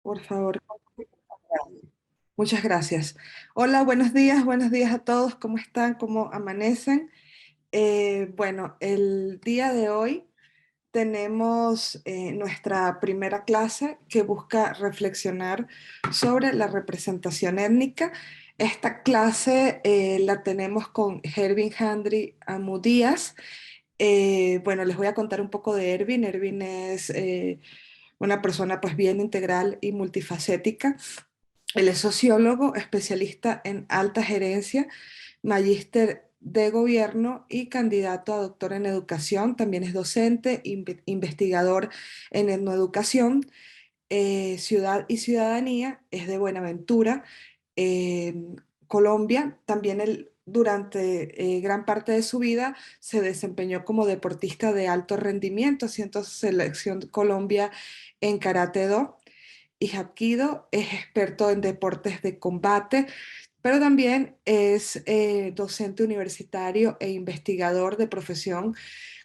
Por favor. Muchas gracias. Hola, buenos días a todos. ¿Cómo están? ¿Cómo amanecen? Bueno, el día de hoy tenemos nuestra primera clase que busca reflexionar sobre la representación étnica. Esta clase la tenemos con Ervin Handry Amu Díaz. Bueno, les voy a contar un poco de Ervin. Ervin es una persona pues bien integral y multifacética. Él es sociólogo, especialista en alta gerencia, magíster de gobierno y candidato a doctor en educación. También es docente, investigador en etnoeducación, ciudad y ciudadanía. Es de Buenaventura, Colombia. También él durante gran parte de su vida se desempeñó como deportista de alto rendimiento, haciendo selección Colombia en Karate Do y Hapkido. Es experto en deportes de combate, pero también es docente universitario e investigador de profesión.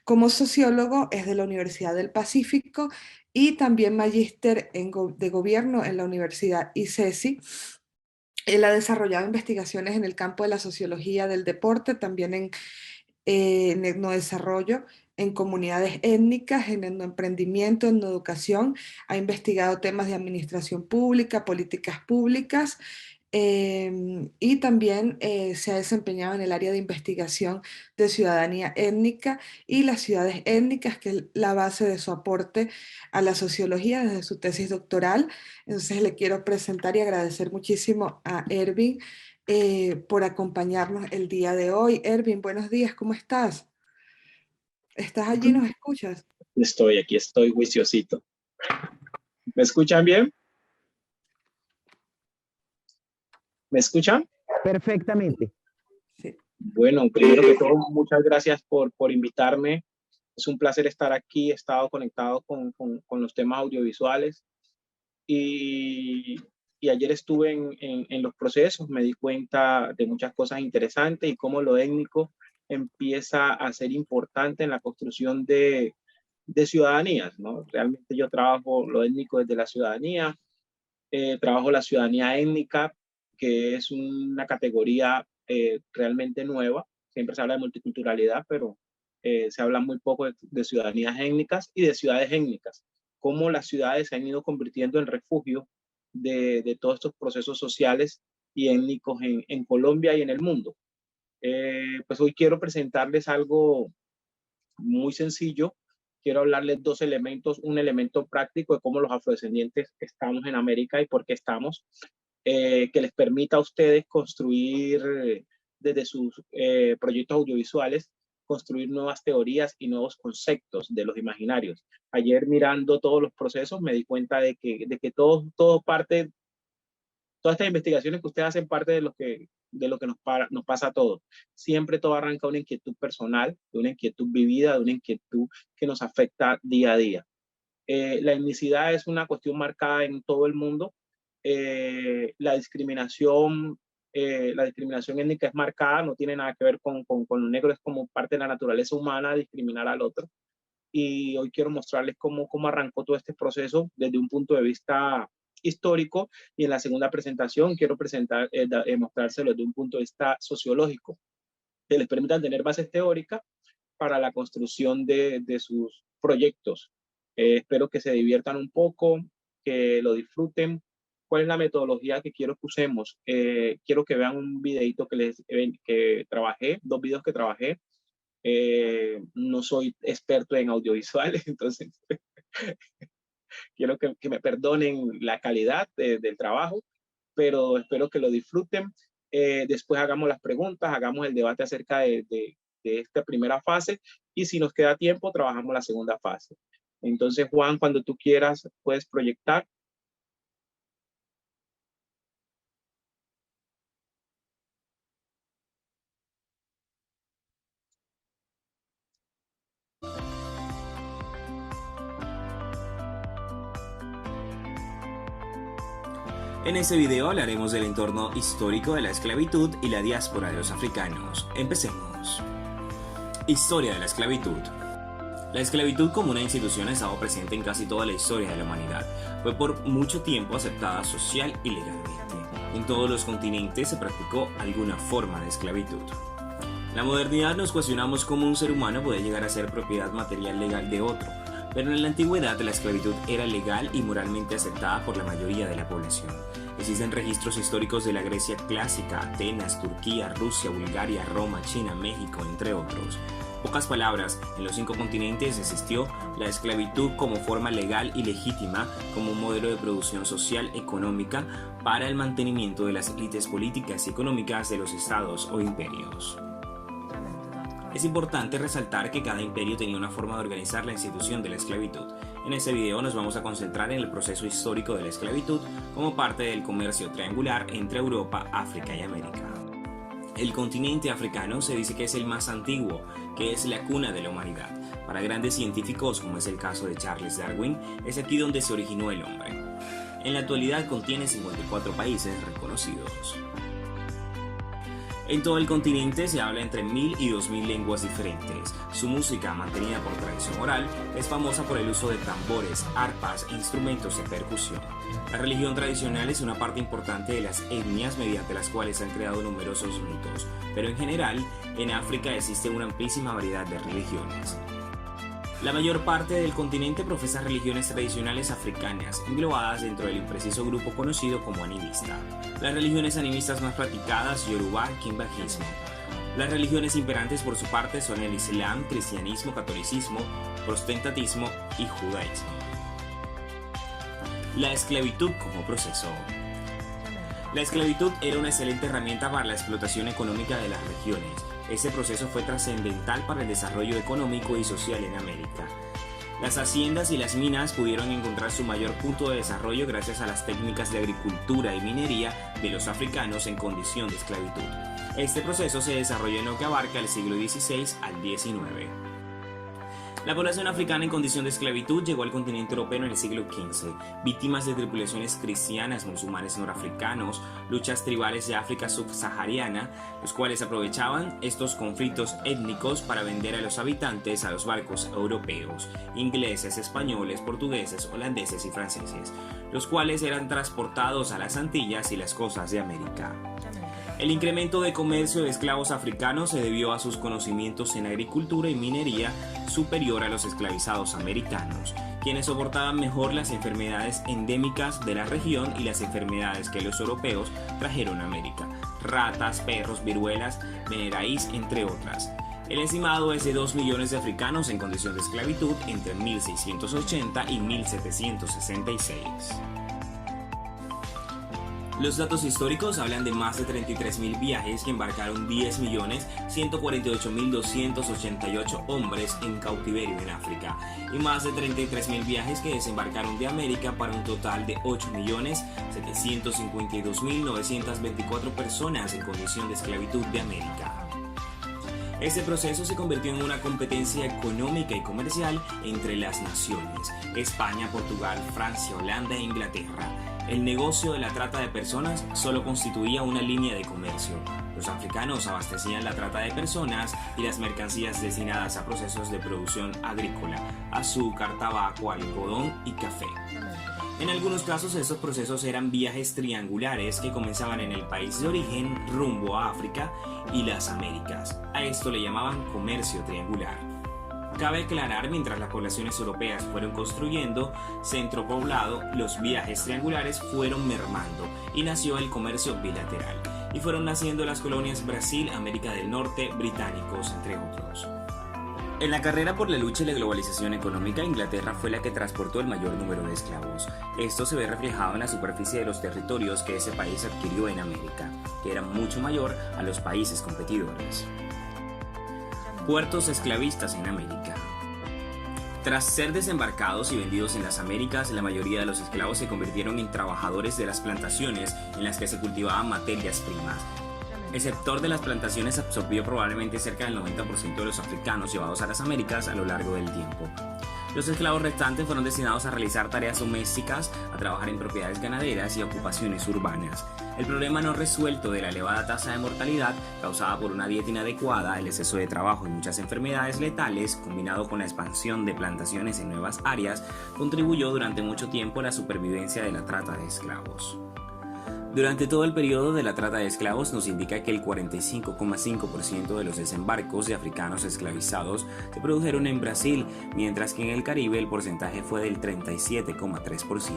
Como sociólogo es de la Universidad del Pacífico y también magíster de gobierno en la Universidad ICESI. Él ha desarrollado investigaciones en el campo de la sociología del deporte, también en etnodesarrollo, en comunidades étnicas, en etnoemprendimiento, en educación. Ha investigado temas de administración pública, políticas públicas, y también se ha desempeñado en el área de investigación de ciudadanía étnica y las ciudades étnicas, que es la base de su aporte a la sociología desde su tesis doctoral. Entonces le quiero presentar y agradecer muchísimo a Ervin por acompañarnos el día de hoy. Ervin, buenos días, ¿cómo estás? ¿Estás allí? ¿Nos escuchas? Aquí estoy juiciosito. ¿Me escuchan bien? ¿Me escuchan? Perfectamente. Sí. Bueno, primero que todo, muchas gracias por invitarme. Es un placer estar aquí. He estado conectado con los temas audiovisuales y, y ayer estuve en los procesos. Me di cuenta de muchas cosas interesantes y cómo lo étnico empieza a ser importante en la construcción de ciudadanías, ¿no? Realmente yo trabajo lo étnico desde la ciudadanía. Trabajo la ciudadanía étnica, que es una categoría realmente nueva. Siempre se habla de multiculturalidad, pero se habla muy poco de ciudadanías étnicas y de ciudades étnicas. Cómo las ciudades se han ido convirtiendo en refugio de todos estos procesos sociales y étnicos en Colombia y en el mundo. Pues hoy quiero presentarles algo muy sencillo. Quiero hablarles dos elementos, un elemento práctico de cómo los afrodescendientes estamos en América y por qué estamos, que les permita a ustedes construir desde sus proyectos audiovisuales, construir nuevas teorías y nuevos conceptos de los imaginarios. Ayer mirando todos los procesos me di cuenta de que todo parte, todas estas investigaciones que ustedes hacen parte de lo que nos pasa a todos. Siempre todo arranca de una inquietud personal, de una inquietud vivida, de una inquietud que nos afecta día a día. La etnicidad es una cuestión marcada en todo el mundo. La discriminación étnica es marcada, no tiene nada que ver con lo negro, es como parte de la naturaleza humana discriminar al otro. Y hoy quiero mostrarles cómo arrancó todo este proceso desde un punto de vista histórico, y en la segunda presentación quiero mostrárselo desde un punto de vista sociológico, que les permitan tener bases teóricas para la construcción de sus proyectos. Espero que se diviertan un poco, que lo disfruten. ¿Cuál es la metodología que quiero que usemos? Quiero que vean un videito que trabajé, dos videos que trabajé. No soy experto en audiovisuales, entonces quiero que me perdonen la calidad del trabajo, pero espero que lo disfruten. Después hagamos las preguntas, hagamos el debate acerca de esta primera fase, y si nos queda tiempo, trabajamos la segunda fase. Entonces, Juan, cuando tú quieras, puedes proyectar. En este video hablaremos del entorno histórico de la esclavitud y la diáspora de los africanos. Empecemos. Historia de la esclavitud. La esclavitud como una institución ha estado presente en casi toda la historia de la humanidad. Fue por mucho tiempo aceptada social y legalmente. En todos los continentes se practicó alguna forma de esclavitud. En la modernidad nos cuestionamos cómo un ser humano puede llegar a ser propiedad material legal de otro, pero en la antigüedad la esclavitud era legal y moralmente aceptada por la mayoría de la población. Existen registros históricos de la Grecia clásica, Atenas, Turquía, Rusia, Bulgaria, Roma, China, México, entre otros. Pocas palabras, en los 5 continentes existió la esclavitud como forma legal y legítima, como un modelo de producción social económica para el mantenimiento de las élites políticas y económicas de los estados o imperios. Es importante resaltar que cada imperio tenía una forma de organizar la institución de la esclavitud. En este video nos vamos a concentrar en el proceso histórico de la esclavitud como parte del comercio triangular entre Europa, África y América. El continente africano se dice que es el más antiguo, que es la cuna de la humanidad. Para grandes científicos, como es el caso de Charles Darwin, es aquí donde se originó el hombre. En la actualidad contiene 54 países reconocidos. En todo el continente se habla entre 1000 y 2000 lenguas diferentes. Su música, mantenida por tradición oral, es famosa por el uso de tambores, arpas e instrumentos de percusión. La religión tradicional es una parte importante de las etnias mediante las cuales se han creado numerosos mitos, pero en general, en África existe una amplísima variedad de religiones. La mayor parte del continente profesa religiones tradicionales africanas, englobadas dentro del impreciso grupo conocido como animista. Las religiones animistas más practicadas, Yoruba, Kimbajismo. Las religiones imperantes por su parte son el Islam, cristianismo, catolicismo, protestantismo y judaísmo. La esclavitud como proceso. La esclavitud era una excelente herramienta para la explotación económica de las regiones. Este proceso fue trascendental para el desarrollo económico y social en América. Las haciendas y las minas pudieron encontrar su mayor punto de desarrollo gracias a las técnicas de agricultura y minería de los africanos en condición de esclavitud. Este proceso se desarrolló en lo que abarca el siglo XVI al XIX. La población africana en condición de esclavitud llegó al continente europeo en el siglo XV, víctimas de tripulaciones cristianas, musulmanes norafricanos, luchas tribales de África subsahariana, los cuales aprovechaban estos conflictos étnicos para vender a los habitantes a los barcos europeos, ingleses, españoles, portugueses, holandeses y franceses, los cuales eran transportados a las Antillas y las costas de América. El incremento de comercio de esclavos africanos se debió a sus conocimientos en agricultura y minería superior a los esclavizados americanos, quienes soportaban mejor las enfermedades endémicas de la región y las enfermedades que los europeos trajeron a América: ratas, perros, viruelas, veneraís, entre otras. El estimado es de 2 millones de africanos en condición de esclavitud entre 1680 y 1766. Los datos históricos hablan de más de 33.000 viajes que embarcaron 10.148.288 hombres en cautiverio en África y más de 33.000 viajes que desembarcaron de América para un total de 8.752.924 personas en condición de esclavitud de América. Este proceso se convirtió en una competencia económica y comercial entre las naciones: España, Portugal, Francia, Holanda e Inglaterra. El negocio de la trata de personas solo constituía una línea de comercio. Los africanos abastecían la trata de personas y las mercancías destinadas a procesos de producción agrícola: azúcar, tabaco, algodón y café. En algunos casos estos procesos eran viajes triangulares que comenzaban en el país de origen rumbo a África y las Américas. A esto le llamaban comercio triangular. Cabe aclarar, mientras las poblaciones europeas fueron construyendo centro poblado, los viajes triangulares fueron mermando y nació el comercio bilateral, y fueron naciendo las colonias Brasil, América del Norte, británicos, entre otros. En la carrera por la lucha y la globalización económica, Inglaterra fue la que transportó el mayor número de esclavos. Esto se ve reflejado en la superficie de los territorios que ese país adquirió en América, que era mucho mayor a los países competidores. Puertos esclavistas en América. Tras ser desembarcados y vendidos en las Américas, la mayoría de los esclavos se convirtieron en trabajadores de las plantaciones en las que se cultivaban materias primas. El sector de las plantaciones absorbió probablemente cerca del 90% de los africanos llevados a las Américas a lo largo del tiempo. Los esclavos restantes fueron destinados a realizar tareas domésticas, a trabajar en propiedades ganaderas y ocupaciones urbanas. El problema no resuelto de la elevada tasa de mortalidad causada por una dieta inadecuada, el exceso de trabajo y muchas enfermedades letales, combinado con la expansión de plantaciones en nuevas áreas, contribuyó durante mucho tiempo a la supervivencia de la trata de esclavos. Durante todo el periodo de la trata de esclavos nos indica que el 45,5% de los desembarcos de africanos esclavizados se produjeron en Brasil, mientras que en el Caribe el porcentaje fue del 37,3%.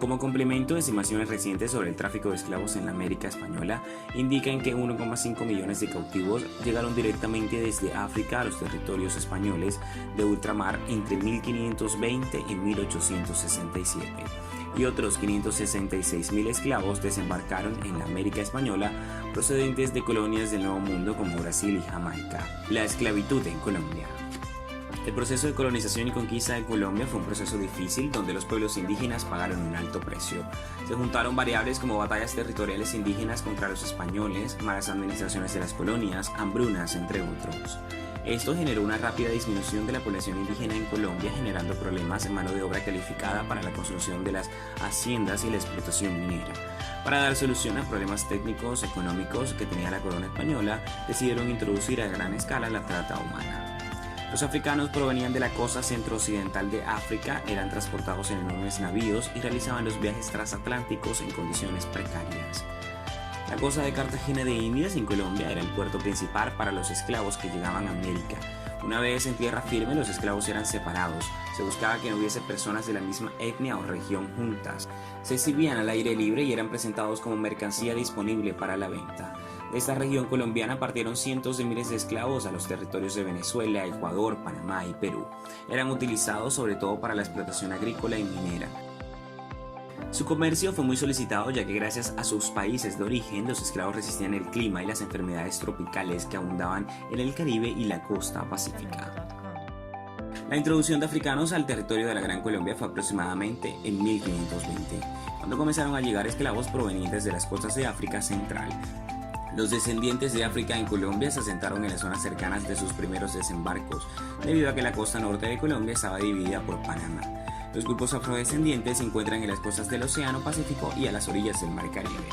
Como complemento, estimaciones recientes sobre el tráfico de esclavos en la América Española indican que 1,5 millones de cautivos llegaron directamente desde África a los territorios españoles de ultramar entre 1520 y 1867. Y otros 566.000 esclavos desembarcaron en la América Española procedentes de colonias del Nuevo Mundo como Brasil y Jamaica. La esclavitud en Colombia. El proceso de colonización y conquista de Colombia fue un proceso difícil donde los pueblos indígenas pagaron un alto precio. Se juntaron variables como batallas territoriales indígenas contra los españoles, malas administraciones de las colonias, hambrunas, entre otros. Esto generó una rápida disminución de la población indígena en Colombia, generando problemas en mano de obra calificada para la construcción de las haciendas y la explotación minera. Para dar solución a problemas técnicos económicos que tenía la corona española, decidieron introducir a gran escala la trata humana. Los africanos provenían de la costa centro-occidental de África, eran transportados en enormes navíos y realizaban los viajes transatlánticos en condiciones precarias. La costa de Cartagena de Indias en Colombia era el puerto principal para los esclavos que llegaban a América. Una vez en tierra firme, los esclavos eran separados. Se buscaba que no hubiese personas de la misma etnia o región juntas. Se exhibían al aire libre y eran presentados como mercancía disponible para la venta. De esta región colombiana partieron cientos de miles de esclavos a los territorios de Venezuela, Ecuador, Panamá y Perú. Eran utilizados sobre todo para la explotación agrícola y minera. Su comercio fue muy solicitado ya que gracias a sus países de origen los esclavos resistían el clima y las enfermedades tropicales que abundaban en el Caribe y la costa pacífica. La introducción de africanos al territorio de la Gran Colombia fue aproximadamente en 1520, cuando comenzaron a llegar esclavos provenientes de las costas de África Central. Los descendientes de África en Colombia se asentaron en las zonas cercanas de sus primeros desembarcos, debido a que la costa norte de Colombia estaba dividida por Panamá. Los grupos afrodescendientes se encuentran en las costas del Océano Pacífico y a las orillas del Mar Caribe.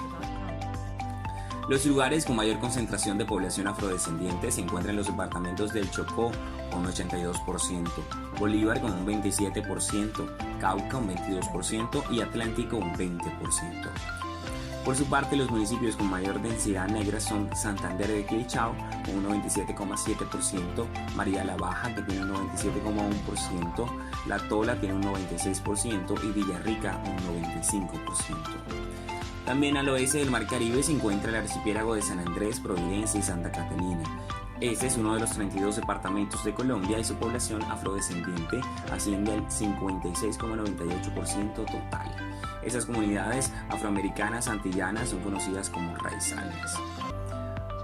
Los lugares con mayor concentración de población afrodescendiente se encuentran en los departamentos del Chocó con un 82%, Bolívar con un 27%, Cauca un 22% y Atlántico un 20%. Por su parte, los municipios con mayor densidad negra son Santander de Quilichao con un 97,7%, María la Baja que tiene un 97,1%, La Tola tiene un 96% y Villarrica un 95%. También al oeste del Mar Caribe se encuentra el archipiélago de San Andrés, Providencia y Santa Catalina. Este es uno de los 32 departamentos de Colombia y su población afrodescendiente asciende al 56,98% total. Esas comunidades afroamericanas antillanas son conocidas como raizales.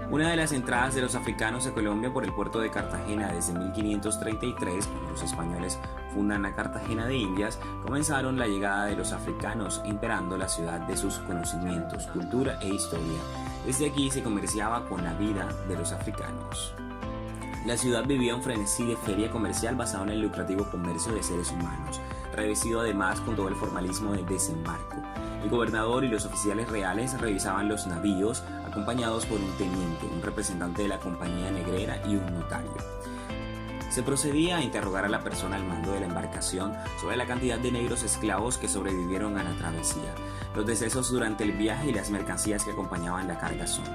Una de las entradas de los africanos a Colombia por el puerto de Cartagena desde 1533, cuando los españoles fundan la Cartagena de Indias, comenzaron la llegada de los africanos, imperando la ciudad de sus conocimientos, cultura e historia. Desde aquí se comerciaba con la vida de los africanos. La ciudad vivía un frenesí de feria comercial basado en el lucrativo comercio de seres humanos, revestido además con todo el formalismo del desembarco. El gobernador y los oficiales reales revisaban los navíos, acompañados por un teniente, un representante de la compañía negrera y un notario. Se procedía a interrogar a la persona al mando de la embarcación sobre la cantidad de negros esclavos que sobrevivieron a la travesía, los decesos durante el viaje y las mercancías que acompañaban la cargazón.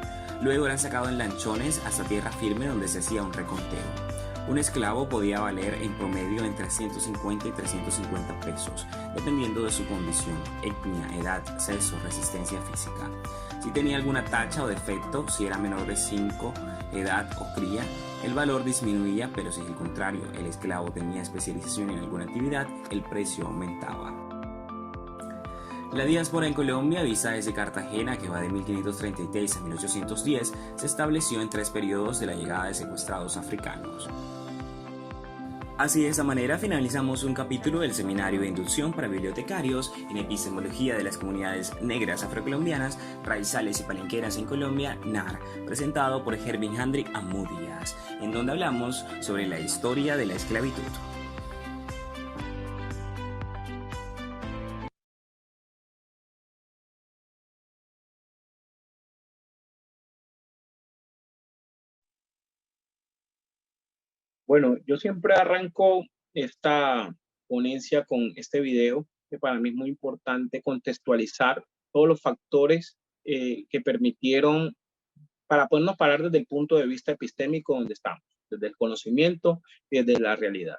Luego eran sacados en lanchones hasta tierra firme donde se hacía un reconteo. Un esclavo podía valer en promedio entre 150 y 350 pesos, dependiendo de su condición, etnia, edad, sexo, resistencia física. Si tenía alguna tacha o defecto, si era menor de 5, edad o cría, el valor disminuía, pero si al contrario el esclavo tenía especialización en alguna actividad, el precio aumentaba. La diáspora en Colombia, vista desde Cartagena, que va de 1533 a 1810, se estableció en 3 periodos de la llegada de secuestrados africanos. Así, de esa manera finalizamos un capítulo del Seminario de Inducción para Bibliotecarios en Epistemología de las Comunidades Negras Afrocolombianas, Raizales y Palenqueras en Colombia, NAR, presentado por Hervin Handry Amudías, en donde hablamos sobre la historia de la esclavitud. Bueno, yo siempre arranco esta ponencia con este video, que para mí es muy importante contextualizar todos los factores que permitieron para podernos parar desde el punto de vista epistémico donde estamos, desde el conocimiento y desde la realidad.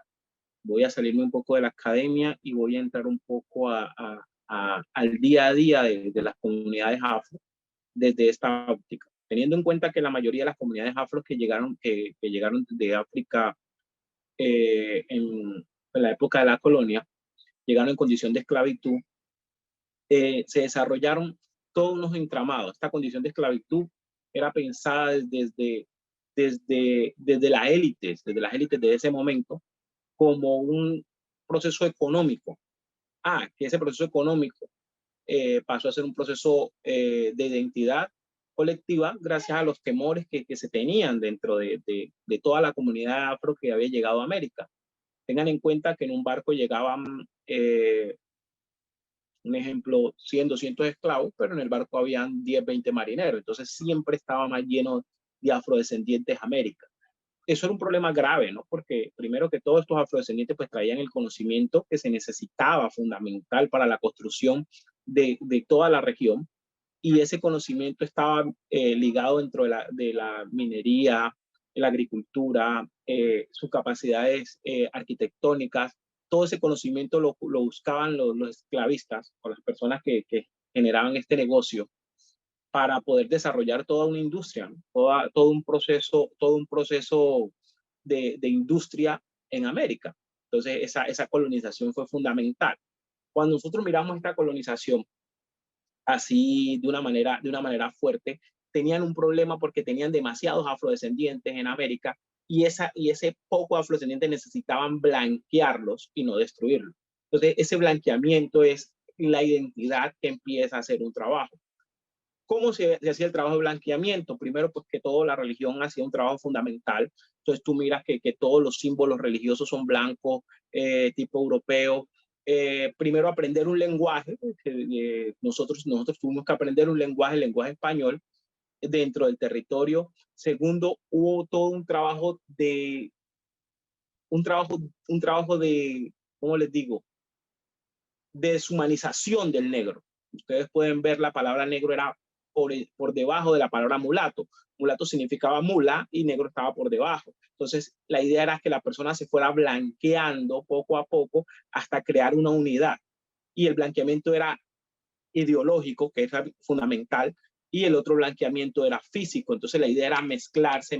Voy a salirme un poco de la academia y voy a entrar un poco al día a día de las comunidades afro desde esta óptica. Teniendo en cuenta que la mayoría de las comunidades afro que llegaron de África en la época de la colonia, llegaron en condición de esclavitud, se desarrollaron todos unos entramados. Esta condición de esclavitud era pensada desde las élites de ese momento, como un proceso económico. Que ese proceso económico pasó a ser un proceso de identidad colectiva gracias a los temores que se tenían dentro de toda la comunidad afro que había llegado a América. Tengan en cuenta que en un barco llegaban, un ejemplo, 100, 200 esclavos, pero en el barco habían 10, 20 marineros. Entonces siempre estaba más lleno de afrodescendientes América. Eso era un problema grave, ¿no? Porque primero que todos estos afrodescendientes pues traían el conocimiento que se necesitaba fundamental para la construcción de toda la región, y ese conocimiento estaba ligado dentro de la minería, la agricultura, sus capacidades arquitectónicas. Todo ese conocimiento lo buscaban los esclavistas o las personas que generaban este negocio para poder desarrollar toda una industria, ¿no? todo un proceso de industria en América. Entonces esa colonización fue fundamental. Cuando nosotros miramos esta colonización así de una manera fuerte, tenían un problema porque tenían demasiados afrodescendientes en América, y ese poco afrodescendiente necesitaban blanquearlos y no destruirlos. Entonces ese blanqueamiento es la identidad que empieza a hacer un trabajo. ¿Cómo se hacía el trabajo de blanqueamiento? Primero, porque toda la religión hacía un trabajo fundamental. Entonces tú miras que todos los símbolos religiosos son blancos, tipo europeo. Primero, aprender un lenguaje. Nosotros tuvimos que aprender un lenguaje, el lenguaje español, dentro del territorio. Segundo, hubo todo un trabajo de, ¿cómo les digo?, de deshumanización del negro. Ustedes pueden ver, la palabra negro era por debajo de la palabra mulato. Mulato significaba mula y negro estaba por debajo. Entonces, la idea era que la persona se fuera blanqueando poco a poco hasta crear una unidad. Y el blanqueamiento era ideológico, que es fundamental, y el otro blanqueamiento era físico. Entonces, la idea era mezclarse.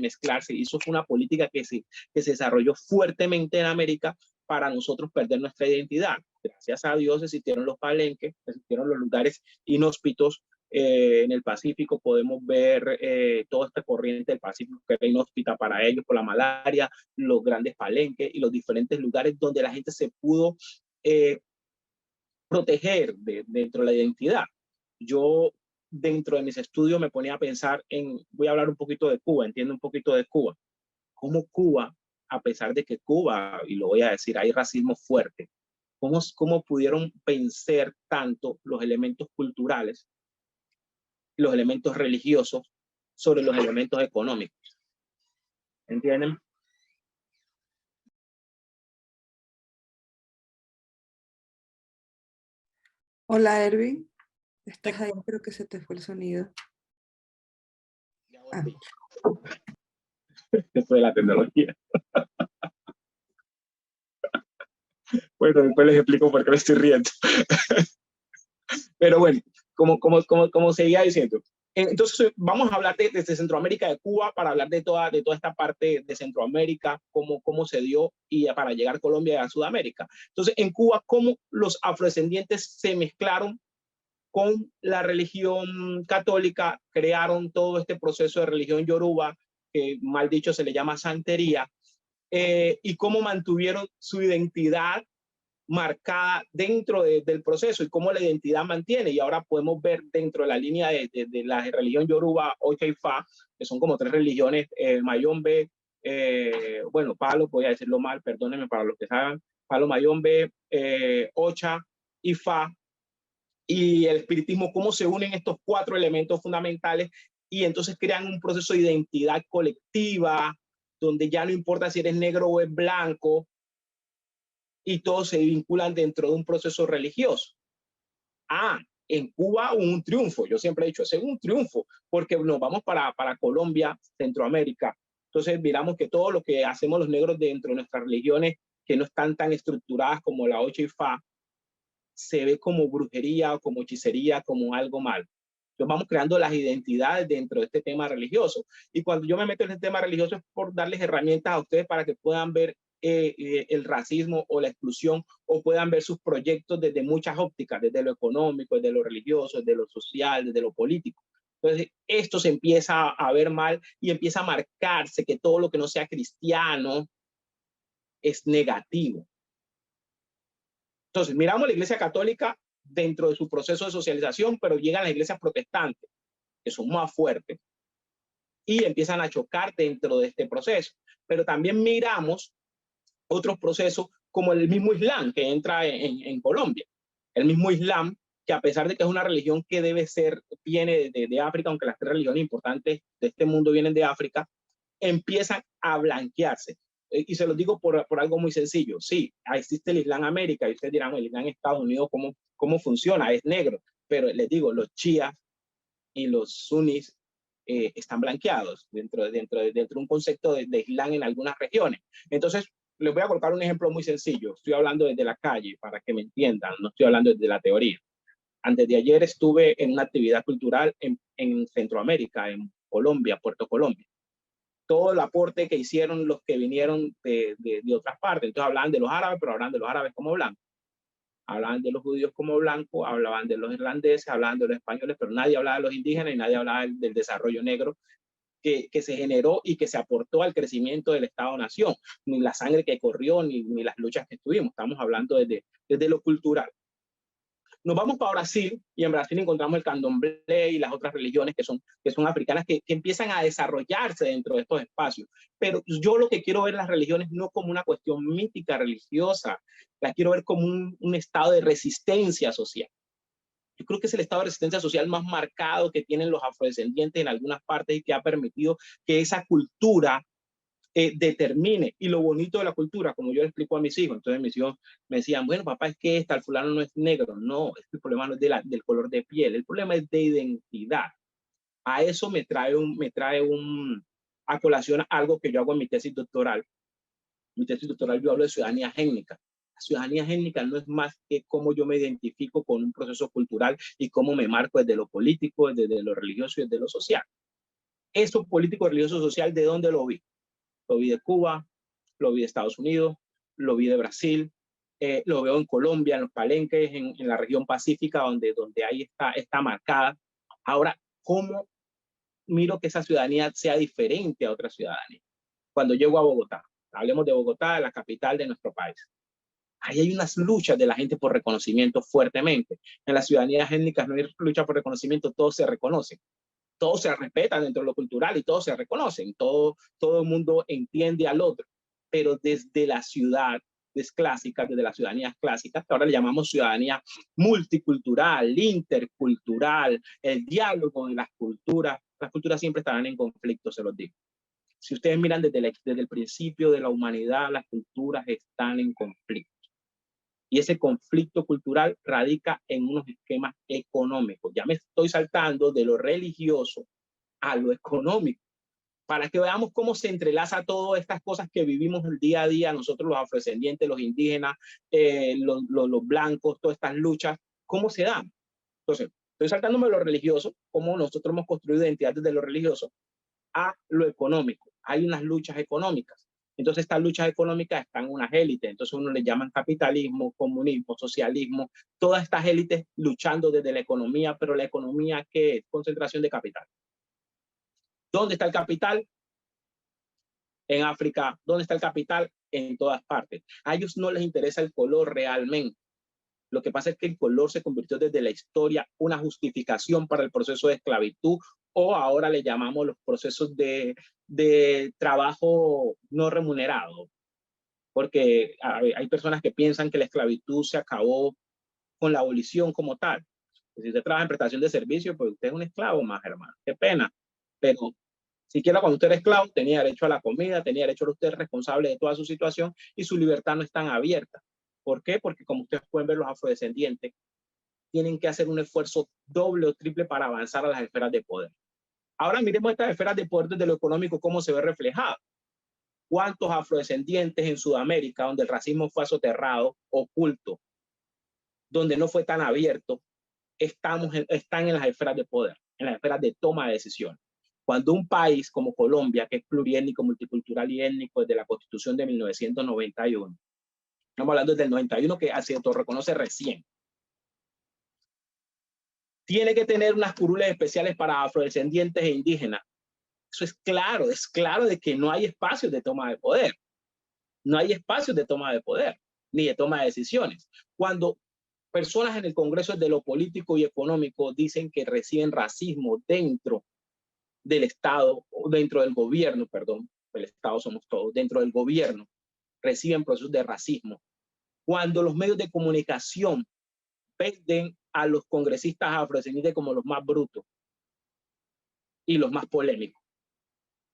Y eso fue una política que se desarrolló fuertemente en América para nosotros perder nuestra identidad. Gracias a Dios existieron los palenques, existieron los lugares inhóspitos. En el Pacífico podemos ver toda esta corriente del Pacífico que era inhóspita para ellos por la malaria, los grandes palenques y los diferentes lugares donde la gente se pudo proteger dentro de la identidad. Yo, dentro de mis estudios, me ponía a pensar voy a hablar un poquito de Cuba, entiendo un poquito de Cuba. Cómo Cuba, a pesar de que Cuba, y lo voy a decir, hay racismo fuerte, cómo pudieron vencer tanto los elementos culturales, los elementos religiosos, sobre los elementos económicos. ¿Entienden? Hola, Erwin. ¿Estás ahí? Creo que se te fue el sonido. Esto de la tecnología. Bueno, después les explico por qué me estoy riendo. Pero bueno, como seguía diciendo, entonces vamos a hablar desde Centroamérica, de Cuba, para hablar de toda esta parte de Centroamérica, cómo se dio, y para llegar a Colombia y a Sudamérica. Entonces, en Cuba, cómo los afrodescendientes se mezclaron con la religión católica, crearon todo este proceso de religión yoruba, que mal dicho se le llama santería, y cómo mantuvieron su identidad marcada dentro del proceso y cómo la identidad mantiene. Y ahora podemos ver dentro de la línea de la religión Yoruba, Ocha y Fa, que son como tres religiones, Mayombe, bueno, Palo, voy a decirlo mal, perdónenme para los que saben, Palo, Mayombe, Ocha y Fa, y el espiritismo, cómo se unen estos cuatro elementos fundamentales y entonces crean un proceso de identidad colectiva, donde ya no importa si eres negro o es blanco, y todos se vinculan dentro de un proceso religioso. En Cuba hubo un triunfo, yo siempre he dicho, ese es un triunfo, porque nos vamos para Colombia, Centroamérica, entonces miramos que todo lo que hacemos los negros dentro de nuestras religiones, que no están tan estructuradas como la Ocha y Fa, se ve como brujería o como hechicería, como algo mal. Entonces vamos creando las identidades dentro de este tema religioso. Y cuando yo me meto en este tema religioso es por darles herramientas a ustedes para que puedan ver el racismo o la exclusión, o puedan ver sus proyectos desde muchas ópticas, desde lo económico, desde lo religioso, desde lo social, desde lo político. Entonces, esto se empieza a ver mal y empieza a marcarse que todo lo que no sea cristiano es negativo. Entonces, miramos la Iglesia Católica dentro de su proceso de socialización, pero llegan las iglesias protestantes, que son más fuertes, y empiezan a chocar dentro de este proceso. Pero también miramos otros procesos como el mismo Islam que entra en Colombia. El mismo Islam, que a pesar de que es una religión que viene de África, aunque las tres religiones importantes de este mundo vienen de África, empiezan a blanquearse. Y se los digo por algo muy sencillo. Sí, existe el Islam América, y ustedes dirán, el Islam en Estados Unidos, ¿cómo funciona? Es negro. Pero les digo, los chiíes y los sunnis están blanqueados dentro de un concepto de Islam en algunas regiones. Entonces, les voy a colocar un ejemplo muy sencillo. Estoy hablando desde la calle para que me entiendan, no estoy hablando desde la teoría. Antes de ayer estuve en una actividad cultural en Centroamérica, en Colombia, Puerto Colombia. Todo el aporte que hicieron los que vinieron de otras partes. Entonces hablaban de los árabes, pero hablaban de los árabes como blancos. Hablaban de los judíos como blancos, hablaban de los irlandeses, hablaban de los españoles, pero nadie hablaba de los indígenas y nadie hablaba del desarrollo negro que se generó y que se aportó al crecimiento del Estado-Nación, ni la sangre que corrió, ni las luchas que tuvimos. Estamos hablando desde lo cultural. Nos vamos para Brasil y en Brasil encontramos el candomblé y las otras religiones que son africanas que empiezan a desarrollarse dentro de estos espacios. Pero yo lo que quiero ver las religiones no como una cuestión mítica religiosa, la quiero ver como un estado de resistencia social. Yo creo que es el estado de resistencia social más marcado que tienen los afrodescendientes en algunas partes y que ha permitido que esa cultura determine. Y lo bonito de la cultura, como yo le explico a mis hijos, entonces mis hijos me decían, bueno, papá, es que el fulano no es negro. No, es que el problema no es del color de piel, el problema es de identidad. A eso me trae a colación algo que yo hago en mi tesis doctoral. Mi tesis doctoral yo hablo de ciudadanía étnica. La ciudadanía étnica no es más que cómo yo me identifico con un proceso cultural y cómo me marco desde lo político, desde lo religioso y desde lo social. Eso político, religioso, social, ¿de dónde lo vi? Lo vi de Cuba, lo vi de Estados Unidos, lo vi de Brasil, lo veo en Colombia, en los palenques, en la región pacífica, donde ahí está marcada. Ahora, ¿cómo miro que esa ciudadanía sea diferente a otra ciudadanía? Cuando llego a Bogotá, hablemos de Bogotá, la capital de nuestro país. Ahí hay unas luchas de la gente por reconocimiento fuertemente. En las ciudadanías étnicas no hay lucha por reconocimiento, todos se reconocen. Todos se respetan dentro de lo cultural y todos se reconocen, todo el mundo entiende al otro, pero desde la ciudad clásica, desde las ciudadanías clásicas, que ahora le llamamos ciudadanía multicultural, intercultural, el diálogo de las culturas siempre estarán en conflicto, se los digo. Si ustedes miran desde el principio de la humanidad, las culturas están en conflicto. Y ese conflicto cultural radica en unos esquemas económicos. Ya me estoy saltando de lo religioso a lo económico, para que veamos cómo se entrelaza todas estas cosas que vivimos el día a día, nosotros los afrodescendientes, los indígenas, los blancos, todas estas luchas, cómo se dan. Entonces, estoy saltándome de lo religioso, cómo nosotros hemos construido identidad desde lo religioso, a lo económico. Hay unas luchas económicas. Entonces, estas luchas económicas están en unas élites. Entonces, uno le llaman capitalismo, comunismo, socialismo. Todas estas élites luchando desde la economía, pero la economía, ¿qué es? Concentración de capital. ¿Dónde está el capital? En África, ¿dónde está el capital? En todas partes. A ellos no les interesa el color realmente. Lo que pasa es que el color se convirtió desde la historia una justificación para el proceso de esclavitud, o ahora le llamamos los procesos de trabajo no remunerado, porque hay personas que piensan que la esclavitud se acabó con la abolición como tal. Si usted trabaja en prestación de servicio, pues usted es un esclavo más, hermano. Qué pena. Pero siquiera cuando usted era esclavo, tenía derecho a la comida, tenía derecho a usted responsable de toda su situación, y su libertad no es tan abierta. ¿Por qué? Porque como ustedes pueden ver, los afrodescendientes tienen que hacer un esfuerzo doble o triple para avanzar a las esferas de poder. Ahora miremos estas esferas de poder desde lo económico, cómo se ve reflejado. ¿Cuántos afrodescendientes en Sudamérica, donde el racismo fue soterrado, oculto, donde no fue tan abierto, están en las esferas de poder, en las esferas de toma de decisiones? Cuando un país como Colombia, que es pluriétnico, multicultural y étnico desde la Constitución de 1991, estamos hablando desde el 91, que se autorreconoce recién, tiene que tener unas curules especiales para afrodescendientes e indígenas. Eso es claro de que no hay espacios de toma de poder. No hay espacios de toma de poder, ni de toma de decisiones. Cuando personas en el Congreso de lo político y económico dicen que reciben racismo dentro del Estado, o dentro del gobierno, perdón, el Estado somos todos, dentro del gobierno, reciben procesos de racismo. Cuando los medios de comunicación venden a los congresistas afrodescendientes como los más brutos y los más polémicos,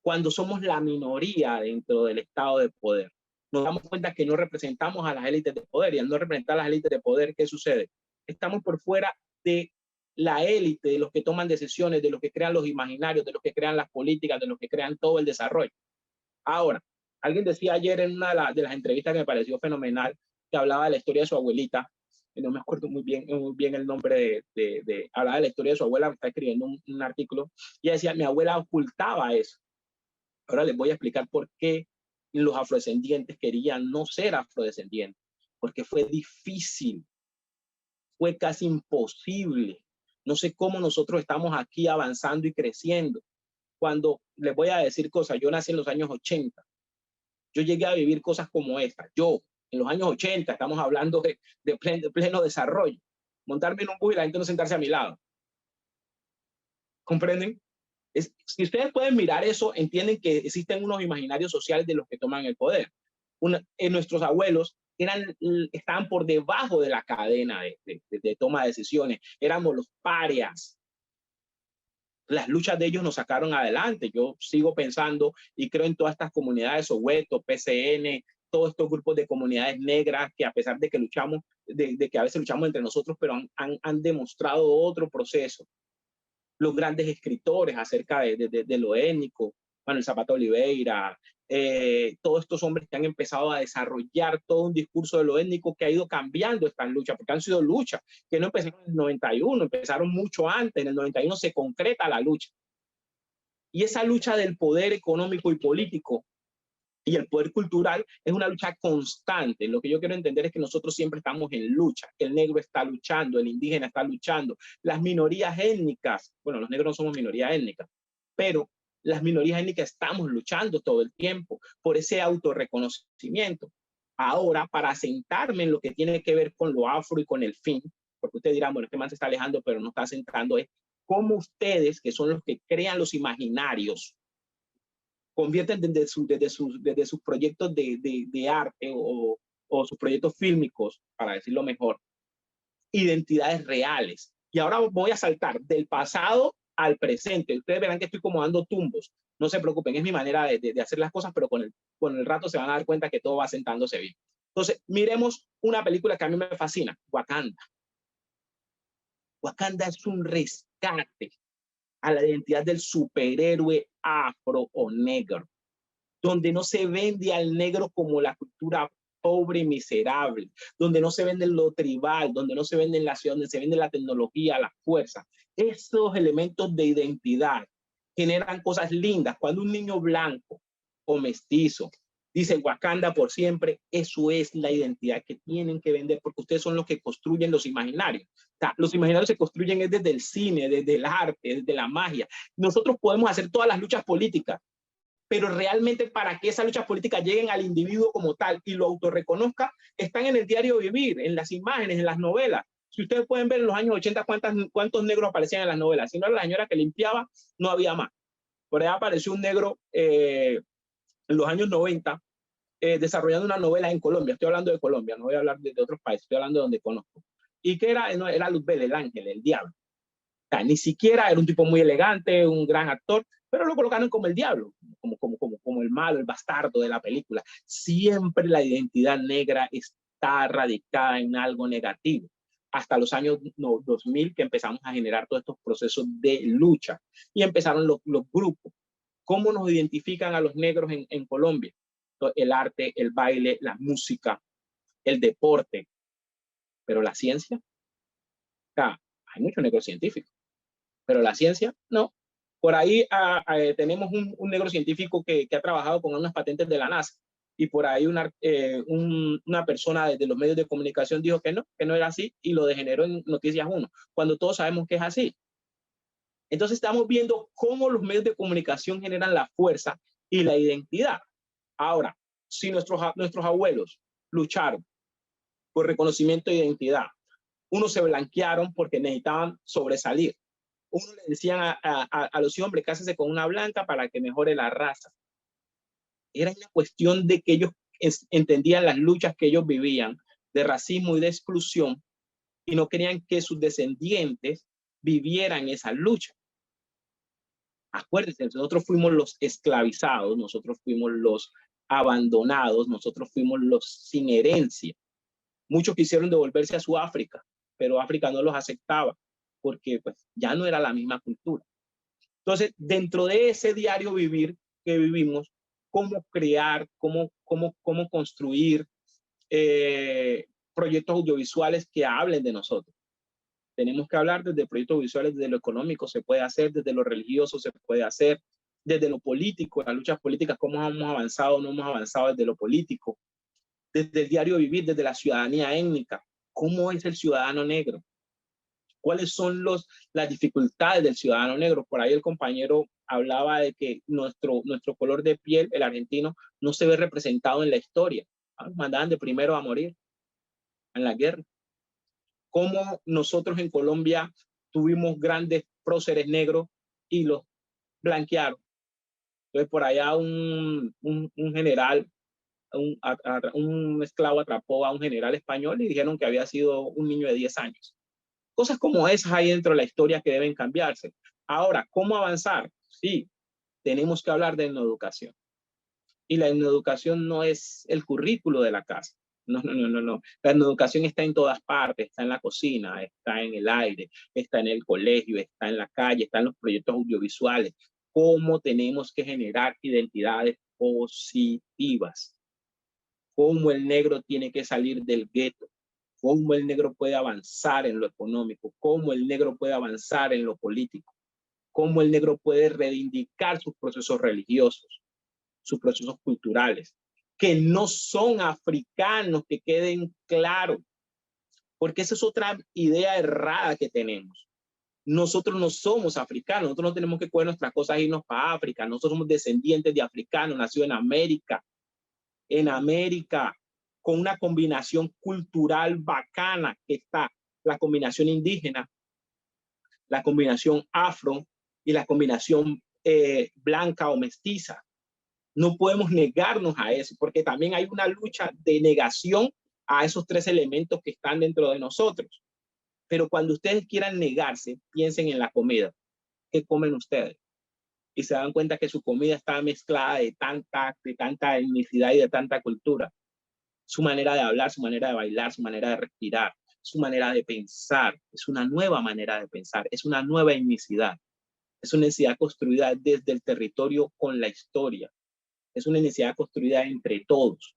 cuando somos la minoría dentro del estado de poder, nos damos cuenta que no representamos a las élites de poder, y al no representar a las élites de poder, ¿qué sucede? Estamos por fuera de la élite, de los que toman decisiones, de los que crean los imaginarios, de los que crean las políticas, de los que crean todo el desarrollo. Ahora, alguien decía ayer en una de las entrevistas que me pareció fenomenal, que hablaba de la historia de su abuelita, no me acuerdo muy bien el nombre hablaba de la historia de su abuela, está escribiendo un artículo, y decía, mi abuela ocultaba eso. Ahora les voy a explicar por qué los afrodescendientes querían no ser afrodescendientes, porque fue difícil, fue casi imposible. No sé cómo nosotros estamos aquí avanzando y creciendo. Cuando les voy a decir cosas, yo nací en los años 80, yo llegué a vivir cosas como esta. Yo, en los años 80, estamos hablando de pleno desarrollo. Montarme en un bus y la gente no sentarse a mi lado. ¿Comprenden? Si ustedes pueden mirar eso, entienden que existen unos imaginarios sociales de los que toman el poder. Nuestros abuelos estaban por debajo de la cadena de toma de decisiones. Éramos los parias. Las luchas de ellos nos sacaron adelante. Yo sigo pensando y creo en todas estas comunidades, Soweto, PCN, todos estos grupos de comunidades negras que, a pesar de que luchamos, de que a veces luchamos entre nosotros, pero han demostrado otro proceso. Los grandes escritores acerca de lo étnico, Manuel Zapata Oliveira, todos estos hombres que han empezado a desarrollar todo un discurso de lo étnico que ha ido cambiando estas luchas, porque han sido luchas que no empezaron en el 91, empezaron mucho antes. En el 91 se concreta la lucha. Y esa lucha del poder económico y político y el poder cultural es una lucha constante. Lo que yo quiero entender es que nosotros siempre estamos en lucha. El negro está luchando, el indígena está luchando, las minorías étnicas, bueno, los negros no somos minoría étnica, pero las minorías étnicas estamos luchando todo el tiempo por ese autorreconocimiento. Ahora, para sentarme en lo que tiene que ver con lo afro y con el fin, porque usted dirá, bueno, este man se está alejando, pero no está sentando, es cómo ustedes, que son los que crean los imaginarios, convierten desde sus proyectos de arte o sus proyectos fílmicos, para decirlo mejor, identidades reales. Y ahora voy a saltar del pasado al presente. Ustedes verán que estoy como dando tumbos. No se preocupen, es mi manera de hacer las cosas, pero con el rato se van a dar cuenta que todo va sentándose bien. Entonces, miremos una película que a mí me fascina, Wakanda. Wakanda es un rescate a la identidad del superhéroe afro o negro, donde no se vende al negro como la cultura pobre y miserable, donde no se vende lo tribal, donde no se vende la ciudad, donde se vende la tecnología, la fuerza. Estos elementos de identidad generan cosas lindas. Cuando un niño blanco o mestizo dice Wakanda por siempre, eso es la identidad que tienen que vender, porque ustedes son los que construyen los imaginarios. O sea, los imaginarios se construyen desde el cine, desde el arte, desde la magia. Nosotros podemos hacer todas las luchas políticas, pero realmente para que esas luchas políticas lleguen al individuo como tal y lo autorreconozca, están en el diario vivir, en las imágenes, en las novelas. Si ustedes pueden ver en los años 80 cuántos negros aparecían en las novelas. Si no era la señora que limpiaba, no había más. Por ahí apareció un negro en los años 90 desarrollando una novela en Colombia. Estoy hablando de Colombia, no voy a hablar de otros países, estoy hablando de donde conozco. Y que era, no, era Luzbel, el ángel, el diablo. O sea, ni siquiera era un tipo muy elegante, un gran actor, pero lo colocaron como el diablo, como el malo, el bastardo de la película. Siempre la identidad negra está radicada en algo negativo. Hasta los años 2000 que empezamos a generar todos estos procesos de lucha y empezaron los grupos. ¿Cómo nos identifican a los negros en Colombia? El arte, el baile, la música, el deporte, pero la ciencia. O sea, hay muchos negros científicos, pero la ciencia no. Por ahí tenemos un negro científico que ha trabajado con unas patentes de la NASA y por ahí una persona de los medios de comunicación dijo que no era así y lo degeneró en Noticias 1, cuando todos sabemos que es así. Entonces estamos viendo cómo los medios de comunicación generan la fuerza y la identidad. Ahora, si nuestros abuelos lucharon por reconocimiento de identidad, unos se blanquearon porque necesitaban sobresalir. Uno le decían a los hombres, cásense con una blanca para que mejore la raza. Era una cuestión de que ellos entendían las luchas que ellos vivían, de racismo y de exclusión, y no querían que sus descendientes vivieran esa lucha. Acuérdense, nosotros fuimos los esclavizados, nosotros fuimos los abandonados, nosotros fuimos los sin herencia. Muchos quisieron devolverse a Sudáfrica, pero África no los aceptaba porque pues, ya no era la misma cultura. Entonces, dentro de ese diario vivir que vivimos, cómo crear, cómo construir proyectos audiovisuales que hablen de nosotros. Tenemos que hablar desde proyectos visuales, desde lo económico se puede hacer, desde lo religioso se puede hacer, desde lo político, las luchas políticas, cómo hemos avanzado, no hemos avanzado desde lo político, desde el diario vivir, desde la ciudadanía étnica, cómo es el ciudadano negro, cuáles son las dificultades del ciudadano negro. Por ahí el compañero hablaba de que nuestro color de piel, el argentino, no se ve representado en la historia. Nos mandaban de primero a morir en la guerra. Cómo nosotros en Colombia tuvimos grandes próceres negros y los blanquearon. Entonces por allá un general, un esclavo atrapó a un general español y dijeron que había sido un niño de 10 años. Cosas como esas hay dentro de la historia que deben cambiarse. Ahora, ¿cómo avanzar? Sí, tenemos que hablar de educación. Y la educación no es el currículo de la casa. No. La educación está en todas partes, está en la cocina, está en el aire, está en el colegio, está en la calle, está en los proyectos audiovisuales. ¿Cómo tenemos que generar identidades positivas? ¿Cómo el negro tiene que salir del gueto? ¿Cómo el negro puede avanzar en lo económico? ¿Cómo el negro puede avanzar en lo político? ¿Cómo el negro puede reivindicar sus procesos religiosos, sus procesos culturales? Que no son africanos, que queden claros, porque esa es otra idea errada que tenemos. Nosotros no somos africanos, nosotros no tenemos que coger nuestras cosas e irnos para África. Nosotros somos descendientes de africanos, nacidos en América, con una combinación cultural bacana que está la combinación indígena, la combinación afro y la combinación blanca o mestiza. No podemos negarnos a eso, porque también hay una lucha de negación a esos tres elementos que están dentro de nosotros. Pero cuando ustedes quieran negarse, piensen en la comida. ¿Qué comen ustedes? Y se dan cuenta que su comida está mezclada de tanta etnicidad y de tanta cultura. Su manera de hablar, su manera de bailar, su manera de respirar, su manera de pensar. Es una nueva manera de pensar, es una nueva etnicidad. Es una etnicidad construida desde el territorio con la historia. Es una necesidad construida entre todos.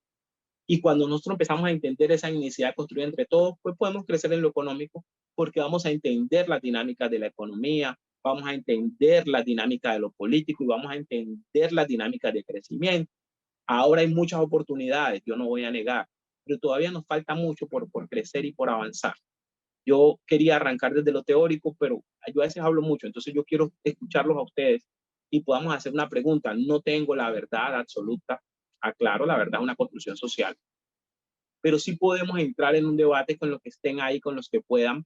Y cuando nosotros empezamos a entender esa necesidad construida entre todos, pues podemos crecer en lo económico porque vamos a entender las dinámicas de la economía, vamos a entender la dinámica de lo político y vamos a entender las dinámicas de crecimiento. Ahora hay muchas oportunidades, yo no voy a negar, pero todavía nos falta mucho por crecer y por avanzar. Yo quería arrancar desde lo teórico, pero yo a veces hablo mucho, entonces yo quiero escucharlos a ustedes y podamos hacer una pregunta. No tengo la verdad absoluta, aclaro, la verdad es una construcción social, pero sí podemos entrar en un debate con los que estén ahí, con los que puedan,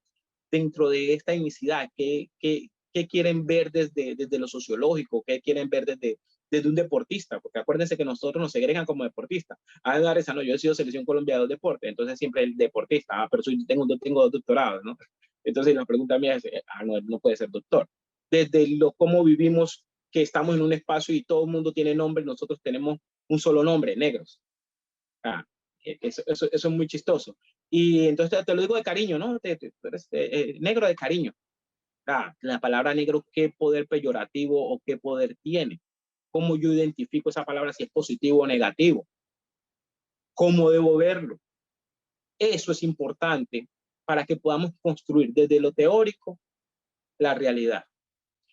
dentro de esta inicidad. ¿Qué quieren ver desde lo sociológico? ¿Qué quieren ver desde un deportista? Porque acuérdense que nosotros nos segregan como deportistas. Ah, no, yo he sido selección Colombia de deporte, entonces siempre el deportista, pero tengo dos doctorados, ¿no? Entonces la pregunta mía es, no puede ser doctor. Desde cómo vivimos, que estamos en un espacio y todo el mundo tiene nombre, nosotros tenemos un solo nombre, negros. Ah, eso es muy chistoso. Y entonces te lo digo de cariño, ¿no? Tú eres negro de cariño. La palabra negro, ¿qué poder peyorativo o qué poder tiene? ¿Cómo yo identifico esa palabra, si es positivo o negativo? ¿Cómo debo verlo? Eso es importante para que podamos construir desde lo teórico la realidad.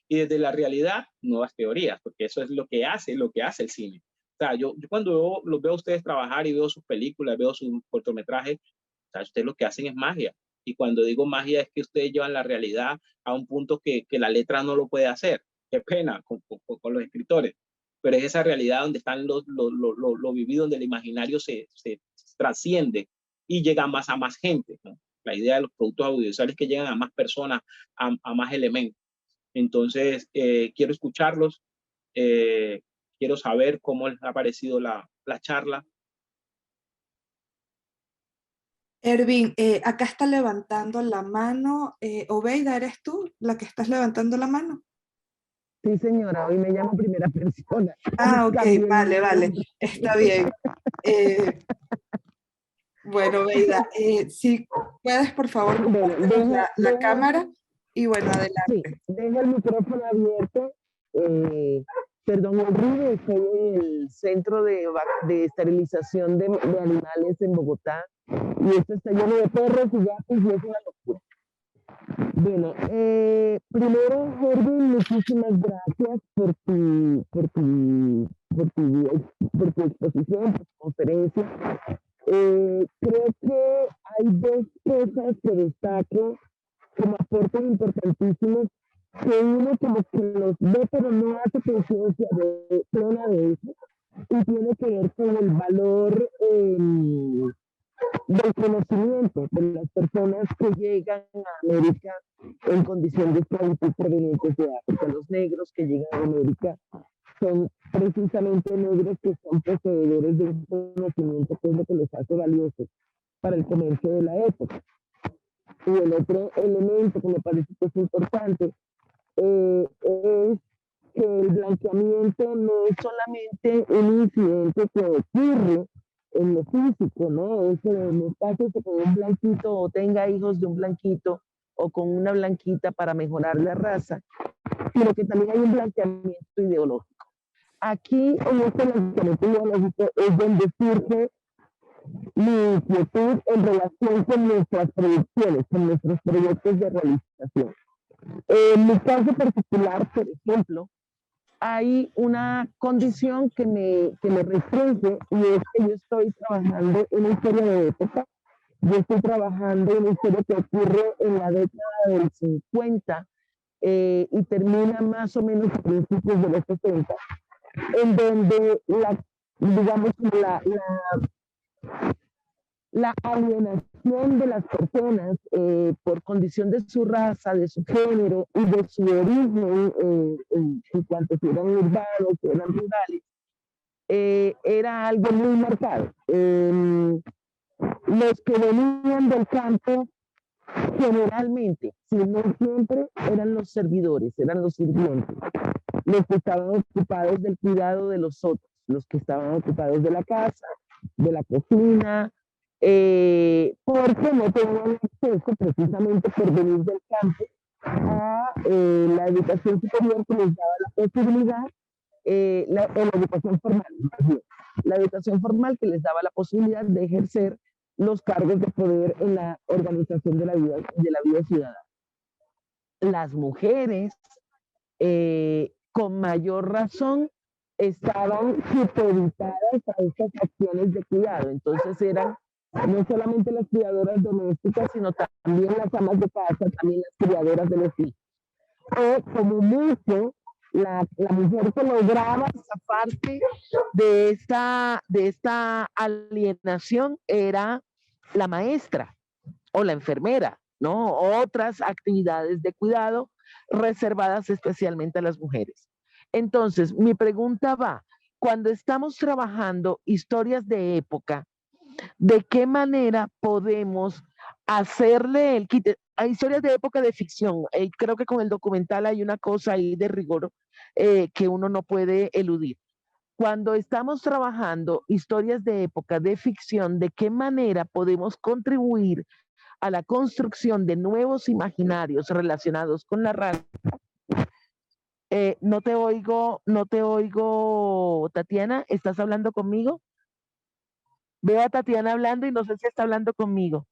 Y desde la realidad, nuevas teorías, porque eso es lo que hace el cine. O sea, yo cuando los veo a ustedes trabajar y veo sus películas, veo sus cortometrajes, o sea, ustedes lo que hacen es magia. Y cuando digo magia es que ustedes llevan la realidad a un punto que la letra no lo puede hacer. Qué pena con los escritores. Pero es esa realidad donde están lo vivido, donde el imaginario se trasciende y llega más a más gente, ¿no? La idea de los productos audiovisuales es que llegan a más personas, a más elementos. Entonces, quiero escucharlos, quiero saber cómo les ha parecido la charla. Ervin, acá está levantando la mano. Obeida, ¿eres tú la que estás levantando la mano? Sí, señora, hoy me llamo primera persona. Ah, ok, Cambié el vale, nombre. está bien. Bueno, Obeida, si puedes, por favor, Bueno, compartirnos la cámara y bueno, sí, adelante. dejo el micrófono abierto. Perdón el ruido, estoy en el centro de esterilización de animales en Bogotá y esto está lleno de perros y gatos y es una locura. Bueno, primero, Jordan, muchísimas gracias por tu exposición, por tu conferencia. Creo que hay dos cosas que destaco como aportes importantísimos, que uno como que los ve pero no hace conciencia plena de eso, y tiene que ver con el valor del conocimiento de las personas que llegan a América en condición de esclavitud provenientes de África. Los negros que llegan a América son precisamente negros que son poseedores de un conocimiento que es lo que los hace valiosos para el comercio de la época. Y el otro elemento que me parece que es importante es que el blanqueamiento no es solamente un incidente que ocurre en lo físico, ¿no? Es que no pase con un blanquito o tenga hijos de un blanquito o con una blanquita para mejorar la raza, sino que también hay un blanqueamiento ideológico. Aquí, en este blanqueamiento ideológico, es donde surge mi inquietud en relación con nuestras proyecciones, con nuestros proyectos de realización. En mi caso particular, por ejemplo, hay una condición que me restringe y es que yo estoy trabajando en una historia de época. Yo estoy trabajando en una historia que ocurre en la década del 50 y termina más o menos a principios de los 60, en donde la alienación de las personas por condición de su raza, de su género y de su origen, en cuanto si eran urbanos, si eran rurales, era algo muy marcado. Los que venían del campo, generalmente, si no siempre, eran los servidores, eran los sirvientes, los que estaban ocupados del cuidado de los otros, los que estaban ocupados de la casa, de la cocina, porque no tenían acceso, precisamente por venir del campo, a la educación superior que les daba la posibilidad, la educación formal, la educación formal que les daba la posibilidad de ejercer los cargos de poder en la organización de la vida ciudadana. Las mujeres, con mayor razón, estaban supeditadas a estas acciones de cuidado. Entonces eran no solamente las criadoras domésticas, sino también las amas de casa, también las criadoras de los hijos. O como mucho, la mujer que lograba zafarse de esta alienación era la maestra o la enfermera, ¿no? Otras actividades de cuidado reservadas especialmente a las mujeres. Entonces, mi pregunta va, cuando estamos trabajando historias de época, ¿de qué manera podemos hacerle el quite? Hay historias de época de ficción. Creo que con el documental hay una cosa ahí de rigor que uno no puede eludir. Cuando estamos trabajando historias de época de ficción, ¿de qué manera podemos contribuir a la construcción de nuevos imaginarios relacionados con la raza? No te oigo, Tatiana, ¿estás hablando conmigo? Veo a Tatiana hablando y no sé si está hablando conmigo.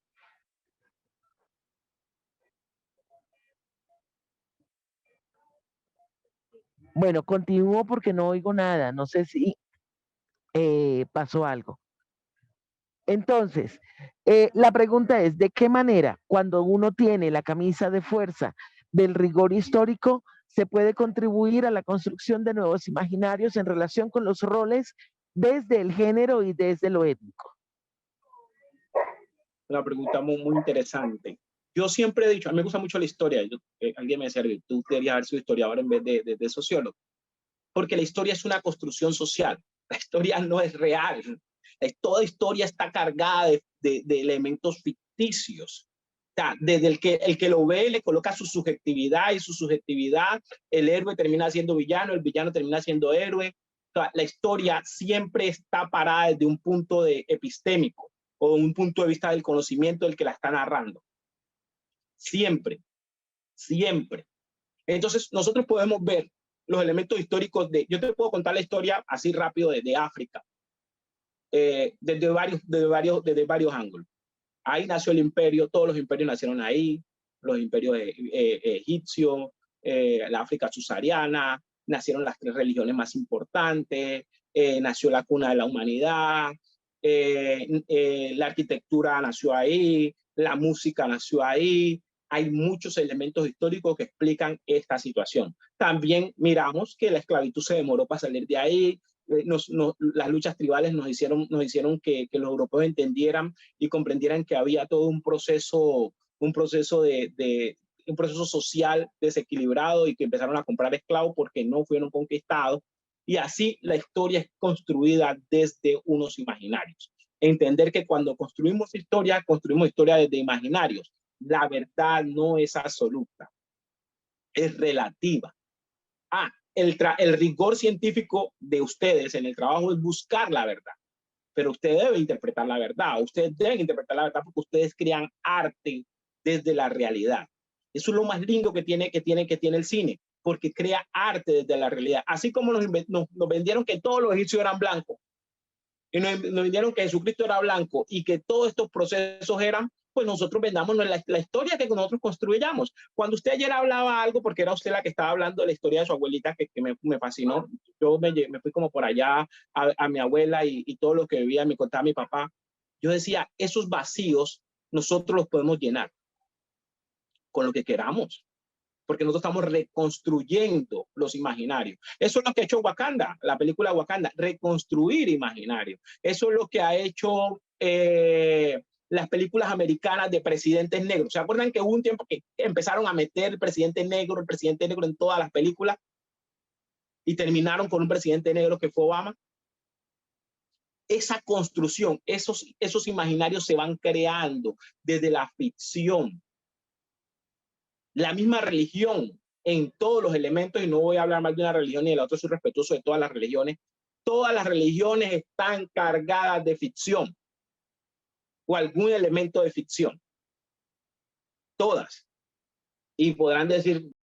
Bueno, continúo porque no oigo nada. No sé si pasó algo. Entonces, la pregunta es, ¿de qué manera cuando uno tiene la camisa de fuerza del rigor histórico se puede contribuir a la construcción de nuevos imaginarios en relación con los roles desde el género y desde lo étnico? Una pregunta muy, muy interesante. Yo siempre he dicho, a mí me gusta mucho la historia. Alguien me decía, tú deberías haber sido historiador en vez de sociólogo, porque la historia es una construcción social. La historia no es real. Toda historia está cargada de elementos ficticios. O sea, desde el que lo ve le coloca su subjetividad, y su subjetividad, el héroe termina siendo villano, el villano termina siendo héroe. O sea, la historia siempre está parada desde un punto epistémico o un punto de vista del conocimiento del que la está narrando. Siempre, siempre. Entonces, nosotros podemos ver los elementos históricos yo te puedo contar la historia así rápido de África, desde varios ángulos. Ahí nació el imperio, todos los imperios nacieron ahí, los imperios egipcios, la África subsahariana, nacieron las 3 religiones más importantes, nació la cuna de la humanidad, la arquitectura nació ahí, la música nació ahí. Hay muchos elementos históricos que explican esta situación. También miramos que la esclavitud se demoró para salir de ahí. Las luchas tribales nos hicieron que los europeos entendieran y comprendieran que había todo un proceso social desequilibrado y que empezaron a comprar esclavos porque no fueron conquistados. Y así la historia es construida desde unos imaginarios. Entender que cuando construimos historia desde imaginarios. La verdad no es absoluta, es relativa. El rigor científico de ustedes en el trabajo es buscar la verdad, pero usted debe interpretar la verdad, ustedes deben interpretar la verdad porque ustedes crean arte desde la realidad. Eso es lo más lindo que tiene el cine, porque crea arte desde la realidad. Así como nos vendieron que todos los egipcios eran blancos, y nos vendieron que Jesucristo era blanco y que todos estos procesos eran, pues nosotros vendamos la historia que nosotros construyamos. Cuando usted ayer hablaba algo, porque era usted la que estaba hablando de la historia de su abuelita, que me fascinó, yo me fui como por allá a mi abuela y todo lo que vivía, me contaba mi papá. Yo decía, esos vacíos nosotros los podemos llenar con lo que queramos, porque nosotros estamos reconstruyendo los imaginarios. Eso es lo que ha hecho Wakanda, la película Wakanda, reconstruir imaginarios. Eso es lo que ha hecho las películas americanas de presidentes negros. ¿Se acuerdan que hubo un tiempo que empezaron a meter el presidente negro en todas las películas y terminaron con un presidente negro que fue Obama? Esa construcción, esos imaginarios se van creando desde la ficción. La misma religión en todos los elementos, y no voy a hablar más de una religión ni de la otra, soy respetuoso de todas las religiones están cargadas de ficción o algún elemento de ficción. Todas. Y podrán decir,